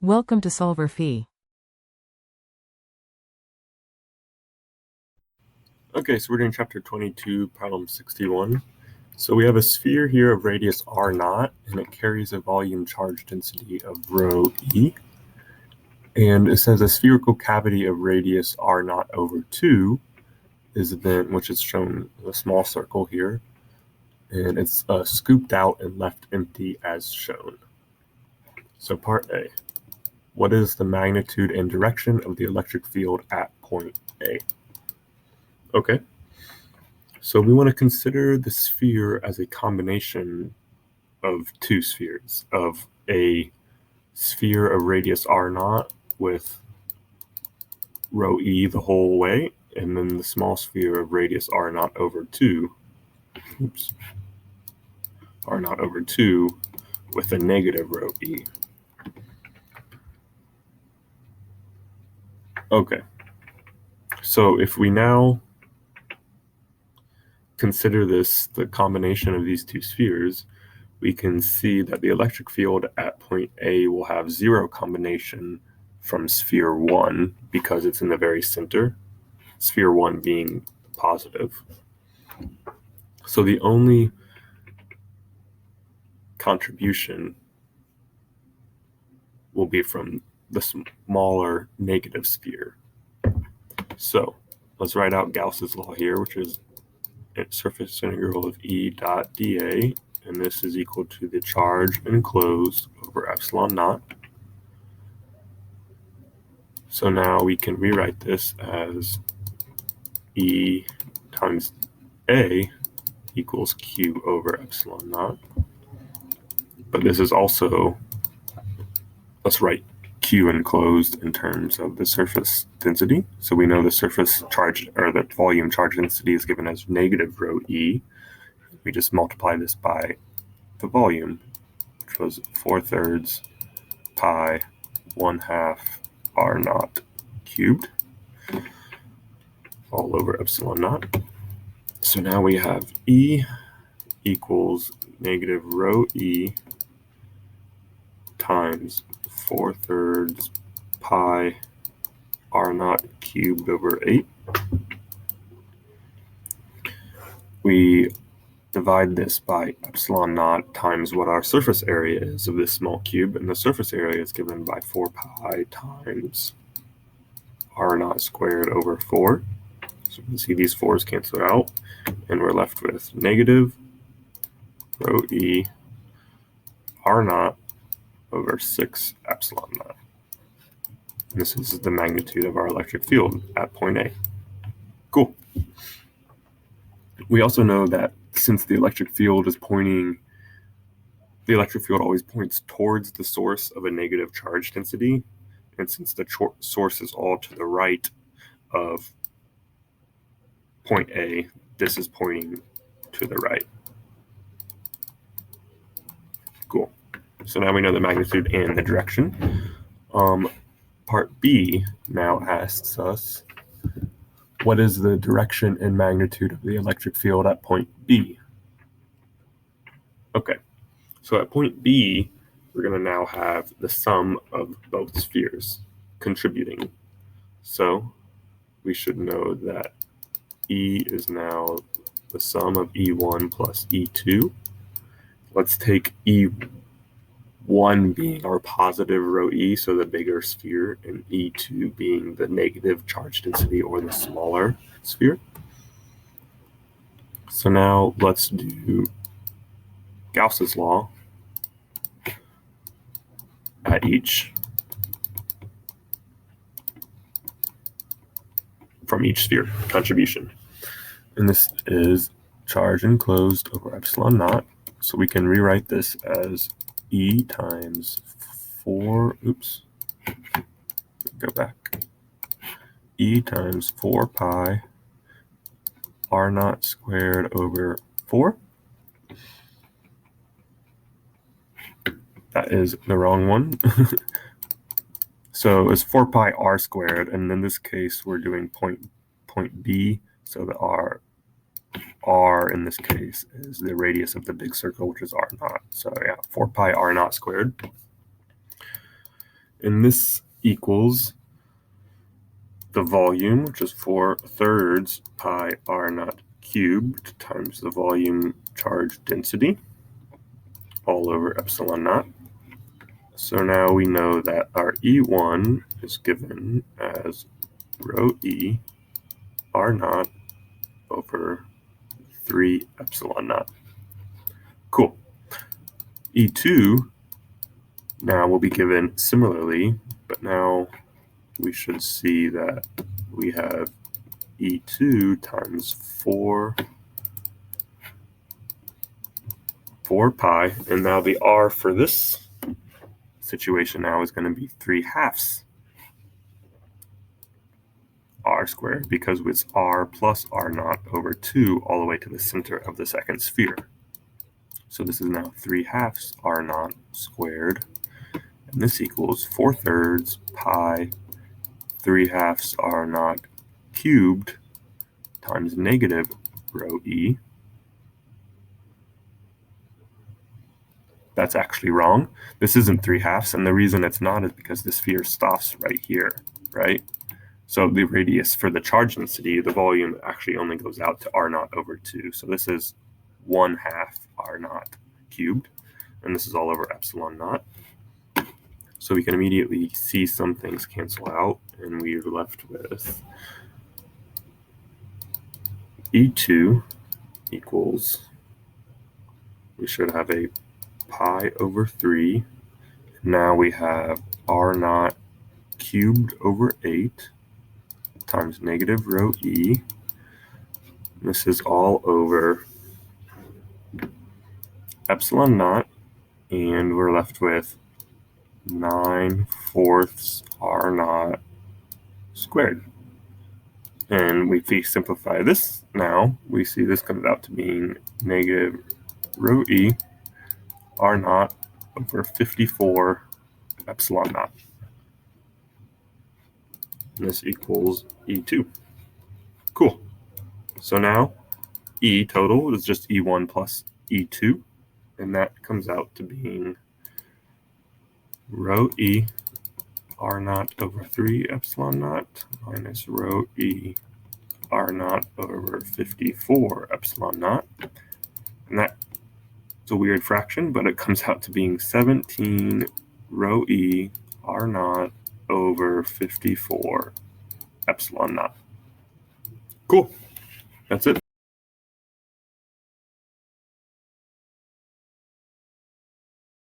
Welcome to solverfy. Okay, so we're doing chapter 22, problem 61. So we have a sphere here of radius r naught, and it carries a volume charge density of rho e. And it says a spherical cavity of radius r naught over 2 is then, which is shown in a small circle here, and it's scooped out and left empty as shown. So part A, what is the magnitude and direction of the electric field at point A? Okay, so we want to consider the sphere as a combination of two spheres, of a sphere of radius r naught with rho e the whole way, and then the small sphere of radius r naught over 2, r naught over 2 with a negative rho e. Okay, so if we now consider this the combination of these two spheres, we can see that the electric field at point A will have zero combination from sphere 1 because it's in the very center, sphere 1 being positive. So the only contribution will be from the smaller negative sphere. So let's write out Gauss's law here, which is surface integral of E dot dA, and this is equal to the charge enclosed over epsilon naught. So now we can rewrite this as E times A equals Q over epsilon naught. But this is also, let's write Q enclosed in terms of the surface density. So we know the surface charge, or the volume charge density, is given as negative rho E. We just multiply this by the volume, which was 4/3 pi 1/2 r naught cubed all over epsilon naught. So now we have E equals negative rho E times 4/3 pi r naught cubed over 8. We divide this by epsilon naught times what our surface area is of this small cube, and the surface area is given by 4 pi times r naught squared over 4. So you can see these 4's cancel out, and we're left with negative rho E r naught over 6 epsilon naught. And this is the magnitude of our electric field at point A. Cool. We also know that since the electric field always points towards the source of a negative charge density, and since the source is all to the right of point A, this is pointing to the right. Cool. So now we know the magnitude and the direction. Part B now asks us, what is the direction and magnitude of the electric field at point B? Okay, so at point B, we're going to now have the sum of both spheres contributing. So we should know that E is now the sum of E1 plus E2. Let's take E1 being our positive rho E, so the bigger sphere, and E2 being the negative charge density, or the smaller sphere. So now let's do Gauss's law from each sphere contribution. And this is charge enclosed over epsilon naught. So we can rewrite this as E times 4, E times 4 pi r naught squared over 4. That is the wrong one. So it's 4 pi r squared, and in this case we're doing point B, so the r in this case is the radius of the big circle, which is r naught. So yeah, 4 pi r naught squared. And this equals the volume, which is 4/3 pi r naught cubed times the volume charge density all over epsilon naught. So now we know that our E1 is given as rho E r naught over 3 epsilon naught. Cool. E2 now will be given similarly, but now we should see that we have E2 times 4 pi, and now the R for this situation now is going to be 3/2 r squared, because it's r plus r naught over 2 all the way to the center of the second sphere. So this is now 3/2 r naught squared, and this equals 4/3 pi 3/2 r naught cubed times negative rho E. That's actually wrong. This isn't 3/2, and the reason it's not is because the sphere stops right here, right? So the radius for the charge density, the volume actually only goes out to r naught over 2. So this is 1/2 r naught cubed, and this is all over epsilon naught. So we can immediately see some things cancel out, and we're left with E2 equals, we should have a pi over 3. Now we have r naught cubed over 8 times negative rho E. This is all over epsilon naught, and we're left with 9/4 r naught squared. And if we simplify this now, we see this comes out to being negative rho E r naught over 54 epsilon naught. And this equals E2. Cool. So now E total is just E1 plus E2, and that comes out to being rho E r naught over 3 epsilon naught minus rho E r naught over 54 epsilon naught. And that's a weird fraction, but it comes out to being 17 rho E r naught over 54 epsilon naught. Cool. That's it.